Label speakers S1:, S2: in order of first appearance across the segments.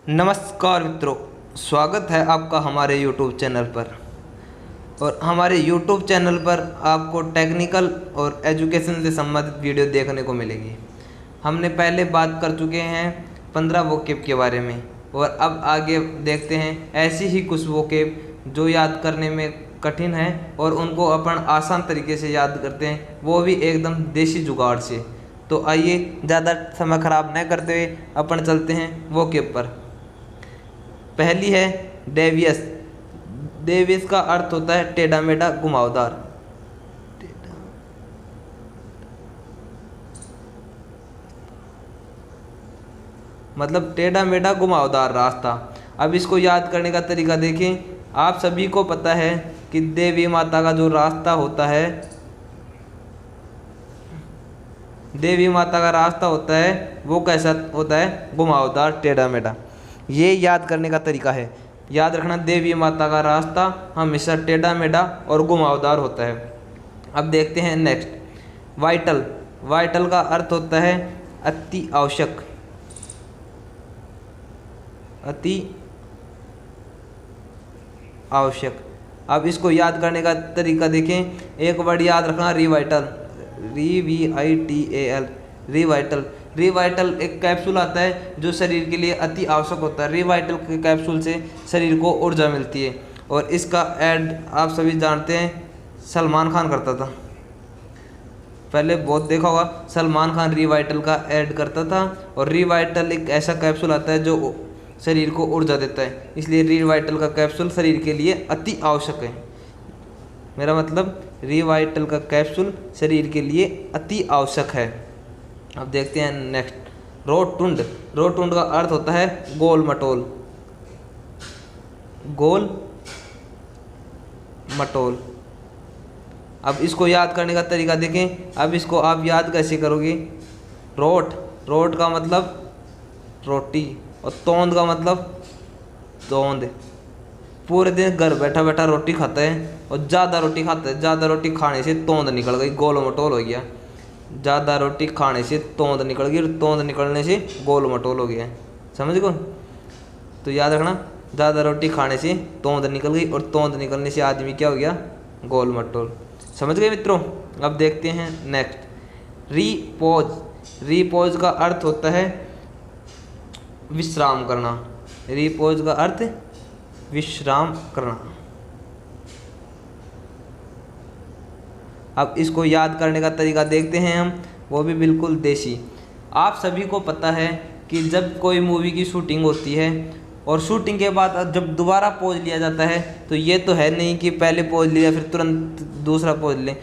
S1: नमस्कार मित्रों, स्वागत है आपका हमारे YouTube चैनल पर। और हमारे YouTube चैनल पर आपको टेक्निकल और एजुकेशन से संबंधित वीडियो देखने को मिलेगी। हमने पहले बात कर चुके हैं 15 वोकेब के बारे में और अब आगे देखते हैं ऐसी ही कुछ वोकेब जो याद करने में कठिन है और उनको अपन आसान तरीके से याद करते हैं, वो भी एकदम देसी जुगाड़ से। तो आइए ज़्यादा समय ख़राब न करते हुए अपन चलते हैं वोकेब पर। पहली है डेवियस। डेवियस का अर्थ होता है टेढ़ा मेढ़ा घुमावदार। मतलब टेढ़ा मेढ़ा घुमावदार रास्ता। अब इसको याद करने का तरीका देखें। आप सभी को पता है कि देवी माता का जो रास्ता होता है, देवी माता का रास्ता होता है वो कैसा होता है? घुमावदार टेढ़ा मेढ़ा। ये याद करने का तरीका है। याद रखना, देवी माता का रास्ता हमेशा टेढ़ा मेढ़ा और घुमावदार होता है। अब देखते हैं नेक्स्ट, वाइटल। वाइटल का अर्थ होता है अति आवश्यक। अति आवश्यक। अब इसको याद करने का तरीका देखें। एक वर्ड याद रखना, रिवाइटल। REVITAL, Revital. रिवाइटल एक कैप्सूल आता है जो शरीर के लिए अति आवश्यक होता है। रिवाइटल के कैप्सूल से शरीर को ऊर्जा मिलती है और इसका ऐड आप सभी जानते हैं, सलमान खान करता था। पहले बहुत देखा होगा, सलमान खान रिवाइटल का ऐड करता था। और रिवाइटल एक ऐसा कैप्सूल आता है जो शरीर को ऊर्जा देता है, इसलिए रिवाइटल का कैप्सूल शरीर के लिए अति आवश्यक है। मेरा मतलब रिवाइटल का कैप्सूल शरीर के लिए अति आवश्यक है। अब देखते हैं नेक्स्ट, रोटुंड। रोटुंड का अर्थ होता है गोल मटोल। गोल मटोल। अब इसको याद करने का तरीका देखें। अब इसको आप याद कैसे करोगे? रोट का मतलब रोटी और तोंद का मतलब तोंद। पूरे दिन घर बैठा बैठा रोटी खाता है और ज़्यादा रोटी खाता है। ज़्यादा रोटी खाने से तोंद निकल गई, गोल मटोल हो गया। ज़्यादा रोटी खाने से तोंद निकल गई और तोंद निकलने से गोल मटोल हो गया। समझ गो? तो याद रखना, ज़्यादा रोटी खाने से तोंद निकल गई और तोंद निकलने से आदमी क्या हो गया? गोल मटोल। समझ गए मित्रों? अब देखते हैं नेक्स्ट, रीपोज। रीपोज का अर्थ होता है विश्राम करना। रीपोज का अर्थ विश्राम करना। अब इसको याद करने का तरीका देखते हैं हम, वो भी बिल्कुल देसी। आप सभी को पता है कि जब कोई मूवी की शूटिंग होती है और शूटिंग के बाद जब दोबारा पोज लिया जाता है, तो ये तो है नहीं कि पहले पोज लिया फिर तुरंत दूसरा पोज लें।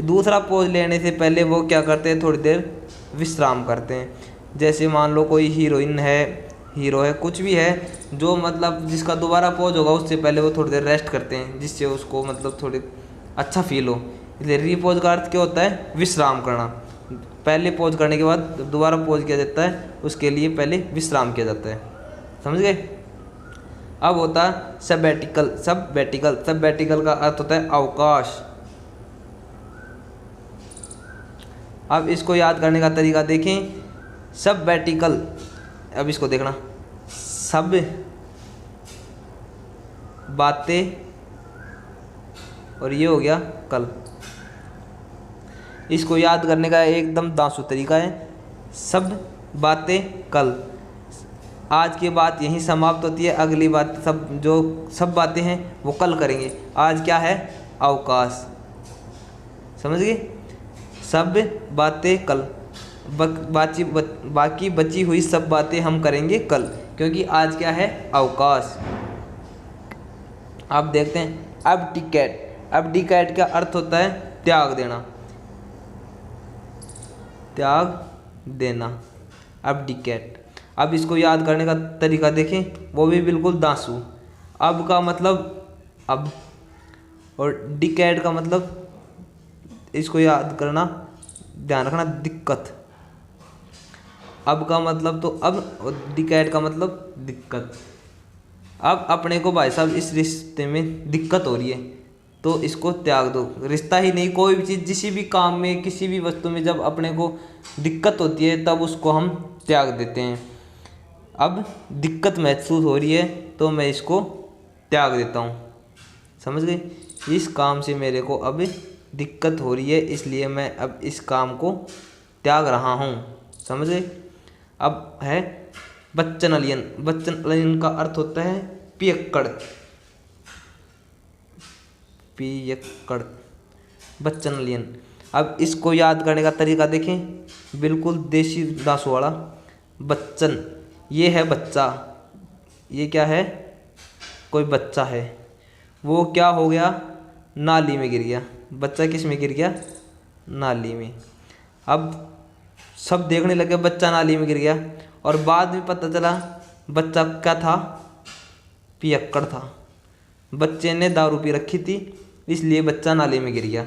S1: दूसरा पोज लेने से पहले वो क्या करते हैं? थोड़ी देर विश्राम करते हैं। जैसे मान लो कोई हीरोइन है, हीरो है, कुछ भी है, जो मतलब जिसका दोबारा पोज होगा उससे पहले वो थोड़ी देर रेस्ट करते हैं, जिससे उसको मतलब थोड़ी अच्छा फील हो। इसलिए रीपोज का अर्थ क्या होता है? विश्राम करना। पहले पोज करने के बाद दोबारा पोज किया जाता है, उसके लिए पहले विश्राम किया जाता है। समझ गए? अब होता है सबैटिकल। सबैटिकल का अर्थ होता है अवकाश। अब इसको याद करने का तरीका देखें। सबैटिकल, अब इसको देखना, सब बातें और ये हो गया कल। इसको याद करने का एकदम दांसू तरीका है, सब बातें कल। आज की बात यहीं समाप्त होती है, अगली बात सब बातें हैं वो कल करेंगे। आज क्या है? अवकाश। समझ गए? सब बातें कल। बाकी बची हुई सब बातें हम करेंगे कल, क्योंकि आज क्या है? अवकाश। अब देखते हैं अबडिकेट। अबडिकेट का अर्थ होता है त्याग देना। त्याग देना, अबडिकेट। अब इसको याद करने का तरीका देखें, वो भी बिल्कुल दांसू। अब का मतलब अब और डिकेट का मतलब, इसको याद करना, ध्यान रखना, दिक्कत। अब का मतलब तो अब और डिकेट का मतलब दिक्कत। अब अपने को भाई साहब इस रिश्ते में दिक्कत हो रही है तो इसको त्याग दो। रिश्ता ही नहीं, कोई भी चीज़, किसी भी काम में, किसी भी वस्तु में जब अपने को दिक्कत होती है तब उसको हम त्याग देते हैं। अब दिक्कत महसूस हो रही है तो मैं इसको त्याग देता हूँ। समझ गए? इस काम से मेरे को अब दिक्कत हो रही है, इसलिए मैं अब इस काम को त्याग रहा हूँ। समझ गए? अब है बच्चनलियन। बच्चनलियन का अर्थ होता है पियक्कड़। पियक्कड़, बच्चनलियन। अब इसको याद करने का तरीका देखें, बिल्कुल देसी दासू वाला। बच्चन, ये है बच्चा, ये क्या है? कोई बच्चा है। वो क्या हो गया? नाली में गिर गया। बच्चा किस में गिर गया? नाली में। अब सब देखने लगे बच्चा नाली में गिर गया, और बाद में पता चला बच्चा क्या था? पियक्कड़ था। बच्चे ने दारू पी रखी थी, इसलिए बच्चा नाली में गिर गया।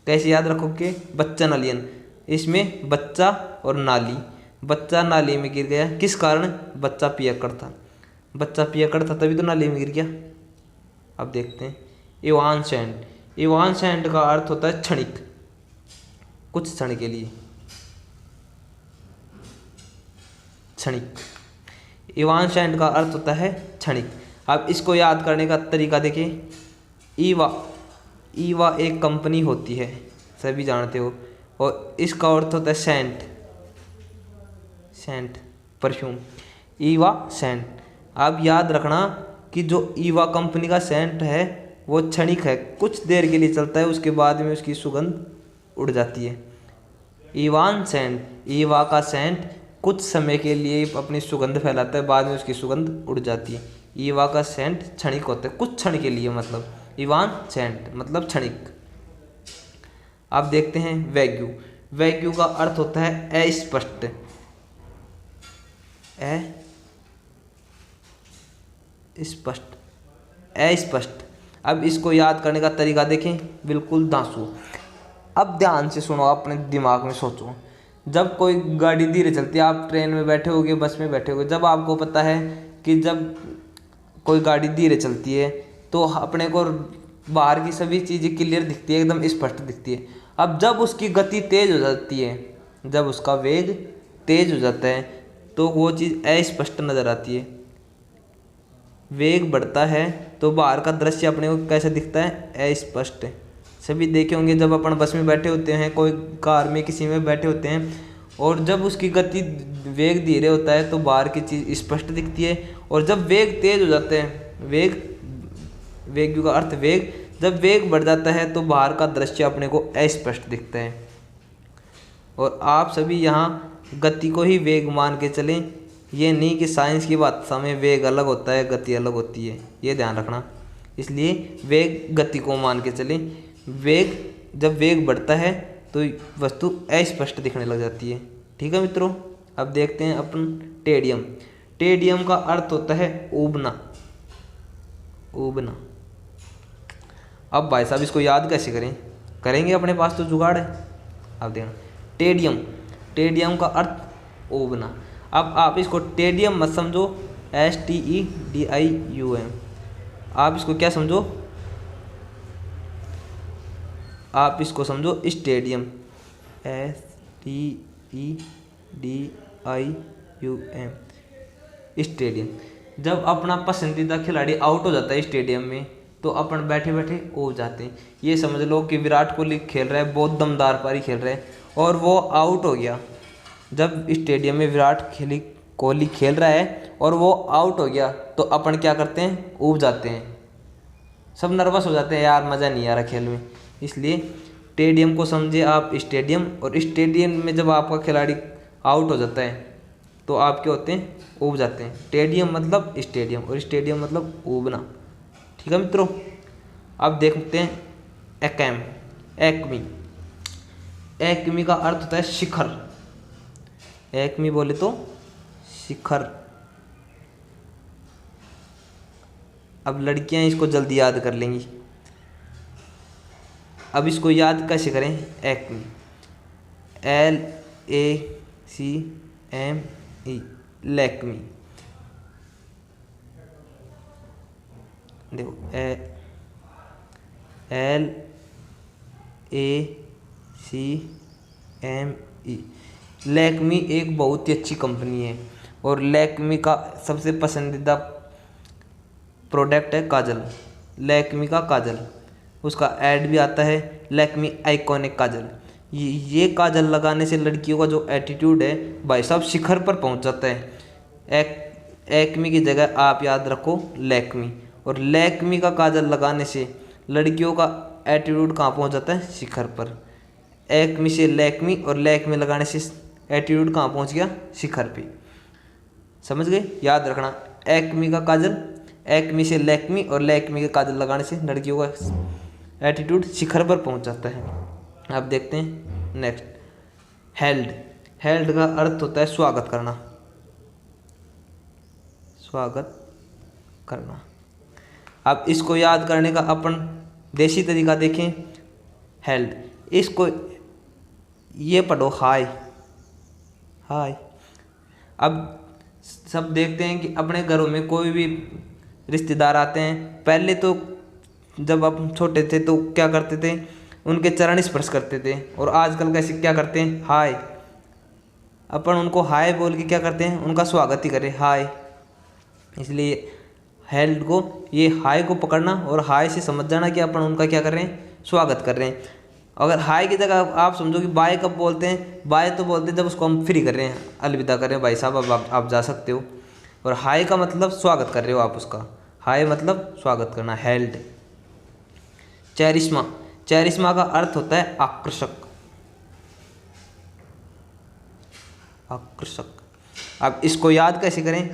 S1: कैसे याद रखोगे? बच्चनलियन, इसमें बच्चा और नाली। बच्चा नाली में गिर गया, किस कारण? बच्चा पियक्कड़ था। बच्चा पियक्कड़ था तभी तो नाली में गिर गया। अब देखते हैं इवांसेंट। इवांसेंट का अर्थ होता है क्षणिक, कुछ क्षण के लिए। क्षणिक, इवांसेंट का अर्थ होता है क्षणिक। अब इसको याद करने का तरीका देखिए। ईवा, ईवा एक कंपनी होती है, सभी जानते हो, और इसका अर्थ होता है सेंट। Scent, perfume. ईवा सेंट। अब याद रखना कि जो ईवा कंपनी का सेंट है वो क्षणिक है, कुछ देर के लिए चलता है, उसके बाद में उसकी सुगंध उड़ जाती है। ईवान सेंट, ईवा का सेंट कुछ समय के लिए अपनी सुगंध फैलाता है, बाद में उसकी सुगंध उड़ जाती है। ईवा का सेंट क्षणिक होता है, कुछ क्षण के लिए, मतलब ईवान सेंट मतलब क्षणिक। अब देखते हैं वैग्यू। वैग्यू का अर्थ होता है अस्पष्ट। स्पष्ट, अस्पष्ट। अब इसको याद करने का तरीका देखें, बिल्कुल दांसू। अब ध्यान से सुनो, अपने दिमाग में सोचो। जब कोई गाड़ी धीरे चलती है, आप ट्रेन में बैठे होगे, बस में बैठे होगे, जब आपको पता है कि जब कोई गाड़ी धीरे चलती है तो अपने को बाहर की सभी चीज़ें क्लियर दिखती है, एकदम स्पष्ट दिखती है। अब जब उसकी गति तेज हो जाती है, जब उसका वेग तेज हो जाता है, तो वो चीज़ अस्पष्ट नज़र आती है। वेग बढ़ता है तो बाहर का दृश्य अपने को कैसे दिखता है? अस्पष्ट। सभी देखे होंगे, जब अपन बस में बैठे होते हैं, कोई कार में किसी में बैठे होते हैं, और जब उसकी गति वेग धीरे होता है तो बाहर की चीज़ स्पष्ट दिखती है, और जब वेग तेज हो जाते हैं, वेग, वेग का अर्थ वेग, जब वेग बढ़ जाता है तो बाहर का दृश्य अपने को अस्पष्ट दिखता है। और आप सभी यहाँ गति को ही वेग मान के चलें, ये नहीं कि साइंस की भाषा में वेग अलग होता है, गति अलग होती है, ये ध्यान रखना। इसलिए वेग गति को मान के चलें। वेग, जब वेग बढ़ता है तो वस्तु अस्पष्ट दिखने लग जाती है। ठीक है मित्रों, अब देखते हैं अपन टेडियम। टेडियम का अर्थ होता है उबना। उबना। अब भाई साहब इसको याद कैसे करें? करेंगे, अपने पास तो जुगाड़ है। अब देखना, टेडियम, टेडियम का अर्थ उबना। अब आप इसको टेडियम मत समझो, STEDIUM। आप इसको क्या समझो? आप इसको समझो स्टेडियम, STEDIUM, स्टेडियम। जब अपना पसंदीदा खिलाड़ी आउट हो जाता है स्टेडियम में, तो अपन बैठे बैठे हो जाते हैं। ये समझ लो कि विराट कोहली खेल रहा है, बहुत दमदार पारी खेल रहा है, और वो आउट हो गया। जब स्टेडियम में विराट कोहली खेल रहा है और वो आउट हो गया, तो अपन क्या करते हैं? ऊब जाते हैं, सब नर्वस हो जाते हैं, यार मज़ा नहीं आ रहा खेल में। इसलिए स्टेडियम को समझे आप स्टेडियम, और स्टेडियम में जब आपका खिलाड़ी आउट हो जाता है तो आप क्या होते हैं? ऊब जाते हैं। स्टेडियम मतलब स्टेडियम, और स्टेडियम मतलब ऊबना। ठीक है मित्रों, अब देखते हैं एक्म, एक्मी। एक्मी का अर्थ होता है शिखर। एक्मी बोले तो शिखर। अब लड़कियां इसको जल्दी याद कर लेंगी। अब इसको याद कैसे करें? Acme, LACME, Lakme. देखो, LACME, लैक्मी एक बहुत ही अच्छी कंपनी है, और लैक्मी का सबसे पसंदीदा प्रोडक्ट है काजल, लैक्मी का काजल। उसका ऐड भी आता है, लैक्मी आइकॉनिक काजल। ये काजल लगाने से लड़कियों का जो एटीट्यूड है भाई साहब शिखर पर पहुंच जाता है। एक्मी की जगह आप याद रखो लैक्मी। और लैक्मी का काजल लगाने से लड़कियों का एटीट्यूड कहाँ पहुंच जाता है? शिखर पर। एक्मी से लैक्मी और लैक्मी लगाने से एटीट्यूड कहाँ पहुंच गया? शिखर पे। समझ गए? याद रखना, एक्मी का काजल, एक्मी से लैक्मी और लैक्मी के काजल लगाने से लड़कियों का एटीट्यूड शिखर पर पहुंच जाता है। अब देखते हैं नेक्स्ट, हेल्ड। हेल्ड का अर्थ होता है स्वागत करना, स्वागत करना। अब इसको याद करने का अपन देसी तरीका देखें। हेल्ड, इसको ये पढ़ो हाय, हाय। अब सब देखते हैं कि अपने घरों में कोई भी रिश्तेदार आते हैं, पहले तो जब आप छोटे थे तो क्या करते थे? उनके चरण स्पर्श करते थे। और आजकल कैसे क्या करते हैं? हाय। अपन उनको हाय बोल के क्या करते हैं? उनका स्वागत ही करें, हाय। इसलिए हेल्ड को, ये हाय को पकड़ना और हाय से समझ जाना कि अपन उनका क्या कर रहे हैं? स्वागत कर रहे हैं। अगर हाय की जगह आप समझो कि बाय कब बोलते हैं? बाय तो बोलते हैं जब उसको हम फ्री कर रहे हैं, अलविदा कर रहे हैं, भाई साहब अब आप जा सकते हो। और हाय का मतलब स्वागत कर रहे हो आप उसका, हाय मतलब स्वागत करना, हेल्ड। चेरिश्मा, चेरिश्मा का अर्थ होता है आकर्षक, आकर्षक। अब इसको याद कैसे करें?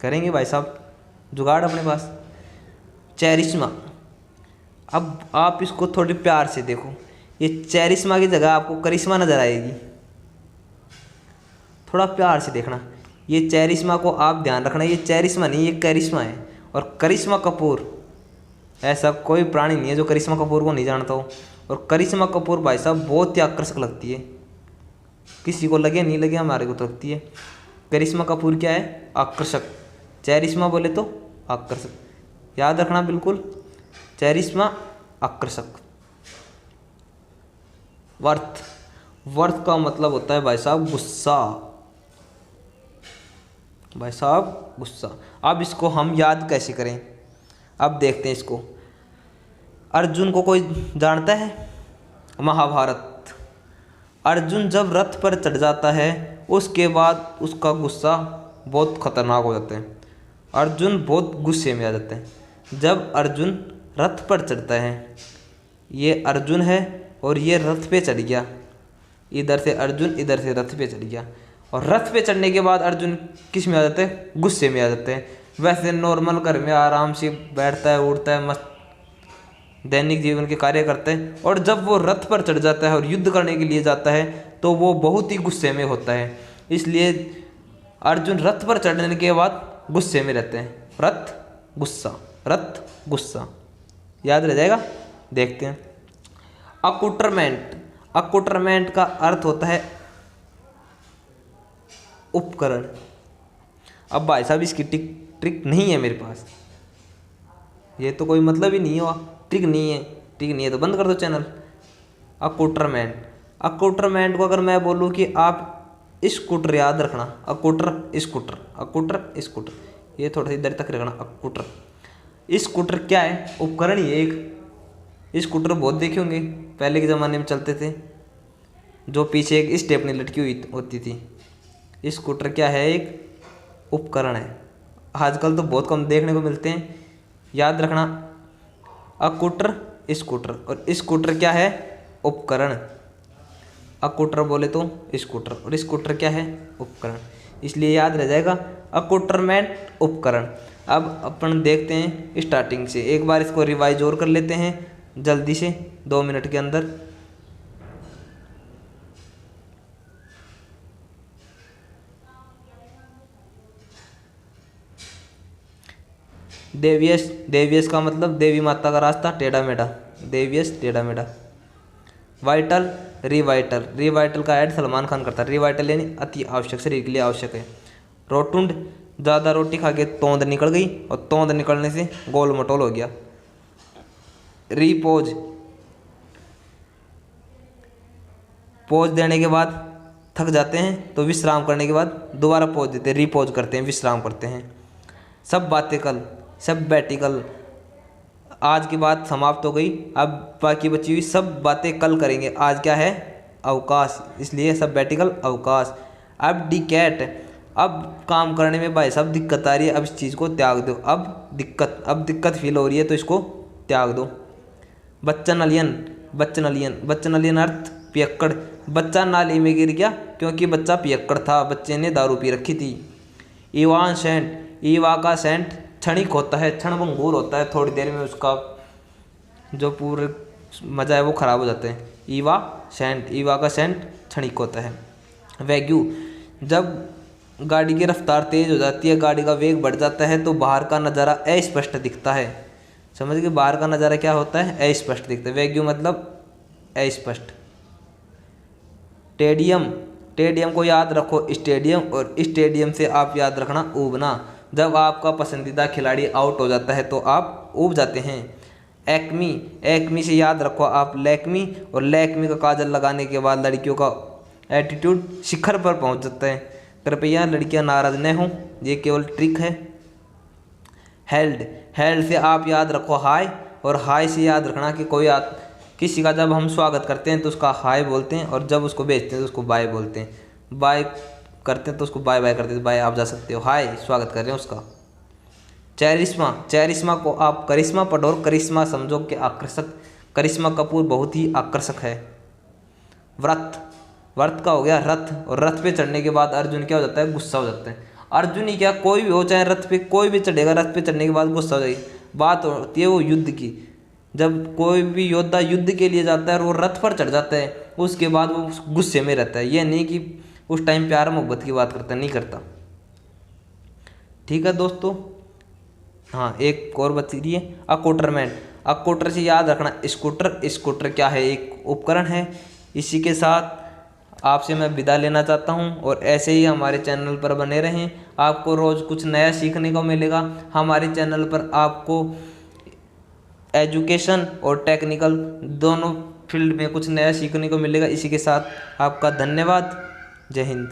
S1: करेंगे भाई साहब, जुगाड़ अपने पास। चेरिश्मा, अब आप इसको थोड़ी प्यार से देखो, ये चेरिश्मा की जगह आपको करिश्मा नजर आएगी। थोड़ा प्यार से देखना, ये चेरिश्मा को आप ध्यान रखना, ये चेरिश्मा नहीं, ये करिश्मा है। और करिश्मा कपूर, ऐसा कोई प्राणी नहीं है जो करिश्मा कपूर को नहीं जानता हो। और करिश्मा कपूर भाई साहब बहुत ही आकर्षक लगती है, किसी को लगे नहीं लगे, हमारे को तो लगती है। करिश्मा कपूर क्या है? आकर्षक। चेरिश्मा बोले तो आकर्षक, याद रखना बिल्कुल, चेरिश्मा आकर्षक। वर्थ, वर्थ का मतलब होता है भाई साहब गुस्सा, भाई साहब गुस्सा। अब इसको हम याद कैसे करें? अब देखते हैं इसको। अर्जुन को कोई जानता है? महाभारत। अर्जुन जब रथ पर चढ़ जाता है उसके बाद उसका गुस्सा बहुत खतरनाक हो जाता है, अर्जुन बहुत गुस्से में आ जाता है। जब अर्जुन रथ पर चढ़ता है, ये अर्जुन है और ये रथ पे चढ़ गया, इधर से अर्जुन इधर से रथ पे चढ़ गया। और रथ पे चढ़ने के बाद अर्जुन किस में आ जाते हैं? गुस्से में आ जाते हैं। वैसे नॉर्मल घर में आराम से बैठता है, उठता है, मस्त दैनिक जीवन के कार्य करता है। और जब वो रथ पर चढ़ जाता है और युद्ध करने के लिए जाता है तो वो बहुत ही गुस्से में होता है। इसलिए अर्जुन रथ पर चढ़ने के बाद गुस्से में रहते हैं। रथ गुस्सा, रथ गुस्सा, याद रह जाएगा। देखते हैं अकुटरमेंट। अकुटरमेंट का अर्थ होता है उपकरण। अब भाई साहब इसकी ट्रिक नहीं है मेरे पास, ये तो कोई मतलब ही नहीं हुआ, ट्रिक नहीं है, ट्रिक नहीं है तो बंद कर दो चैनल। अकुटरमेंट, अकुटरमेंट को अगर मैं बोलूँ कि आप स्कूटर याद रखना, अकुटर स्कूटर, अकुटर स्कूटर, ये थोड़ा सा इधर तक रखना। अकुटर स्कूटर क्या है? उपकरण ही है एक। स्कूटर बहुत देखे होंगे, पहले के ज़माने में चलते थे, जो पीछे एक स्टेपनी लटकी हुई होती थी। स्कूटर क्या है? एक उपकरण है। आजकल तो बहुत कम देखने को मिलते हैं, याद रखना। अकुटर स्कूटर, और स्कूटर क्या है? उपकरण। अकुटर बोले तो स्कूटर, और स्कूटर क्या है? उपकरण। इसलिए याद रह जाएगा अकुटरमेंट, उपकरण। अब अपन देखते हैं स्टार्टिंग से, एक बार इसको रिवाइज और कर लेते हैं जल्दी से 2 मिनट के अंदर। देवियस, देवियस का मतलब देवी माता का रास्ता टेढ़ा मेढ़ा, देवियस टेढ़ा मेढ़ा। वाइटल, रिवाइटल, रिवाइटल का ऐड सलमान खान करता है। रिवाइटल यानी अति आवश्यक, शरीर के लिए आवश्यक है। रोटुंड, ज़्यादा रोटी खा के तोंद निकल गई और तोंद निकलने से गोल मटोल हो गया। रीपोज, पोज देने के बाद थक जाते हैं तो विश्राम करने के बाद दोबारा पॉज देते हैं, रीपॉज करते हैं, विश्राम करते हैं। सब बातें कल, सब बैठी कल। आज की बात समाप्त हो गई, अब बाकी बची हुई सब बातें कल करेंगे। आज क्या है? अवकाश, इसलिए सब बैठी कल अवकाश। अब डिकैट, अब काम करने में भाई साहब दिक्कत आ रही है, अब इस चीज़ को त्याग दो। अब दिक्कत फील हो रही है तो इसको त्याग दो। बच्चनलियन, बच्चनलियन अर्थ पियक्कड़। बच्चा नाली में गिर गया क्योंकि बच्चा पियक्कड़ था, बच्चे ने दारू पी रखी थी। ईवान सेंट, ईवा का सेंट क्षणिक होता है, क्षणभंगुर होता है, थोड़ी देर में उसका जो पूरे मज़ा है वो ख़राब हो जाता है। ईवा का सेंट क्षणिक होता है। वैग्यू, जब गाड़ी की रफ्तार तेज़ हो जाती है, गाड़ी का वेग बढ़ जाता है तो बाहर का नज़ारा अस्पष्ट दिखता है। समझ गए? बाहर का नज़ारा क्या होता है? अस्पष्ट दिखता है। वैग्यू मतलब अस्पष्ट। टेडियम को याद रखो स्टेडियम, और स्टेडियम से आप याद रखना ऊबना। जब आपका पसंदीदा खिलाड़ी आउट हो जाता है तो आप ऊब जाते हैं। एक्मी से याद रखो आप लैक्मी, और लैक्मी का काजल लगाने के बाद लड़कियों का एटीट्यूड शिखर पर पहुंच जाता है। कृपया लड़कियां नाराज न हों, ये केवल ट्रिक है। हेल्ड से आप याद रखो हाय, और हाय से याद रखना कि किसी का जब हम स्वागत करते हैं तो उसका हाय बोलते हैं, और जब उसको भेजते हैं तो उसको बाय बोलते हैं। बाय करते हैं तो उसको बाय बाय करते हैं, बाय आप जा सकते हो, हाय स्वागत कर रहे हैं उसका। चेरिश्मा को आप करिश्मा पढ़ो, और करिश्मा समझो कि आकर्षक। करिश्मा कपूर बहुत ही आकर्षक है। व्रत का हो गया रथ, और रथ पे चढ़ने के बाद अर्जुन क्या हो जाता है? गुस्सा हो जाता है। अर्जुन ही क्या, कोई भी हो, चाहे रथ पे कोई भी चढ़ेगा, रथ पे चढ़ने के बाद गुस्सा हो जाएगी। बात होती है वो युद्ध की। जब कोई भी योद्धा युद्ध के लिए जाता है और वो रथ पर चढ़ जाता है, उसके बाद वो गुस्से में रहता है। ये नहीं कि उस टाइम प्यार मोहब्बत की बात करता, नहीं करता। ठीक है दोस्तों। हाँ, एक और बच रही है अकोटरमैन। अकोटर से याद रखना स्कूटर क्या है? एक उपकरण है। इसी के साथ आपसे मैं विदा लेना चाहता हूं, और ऐसे ही हमारे चैनल पर बने रहें। आपको रोज़ कुछ नया सीखने को मिलेगा। हमारे चैनल पर आपको एजुकेशन और टेक्निकल दोनों फील्ड में कुछ नया सीखने को मिलेगा। इसी के साथ आपका धन्यवाद। जय हिंद।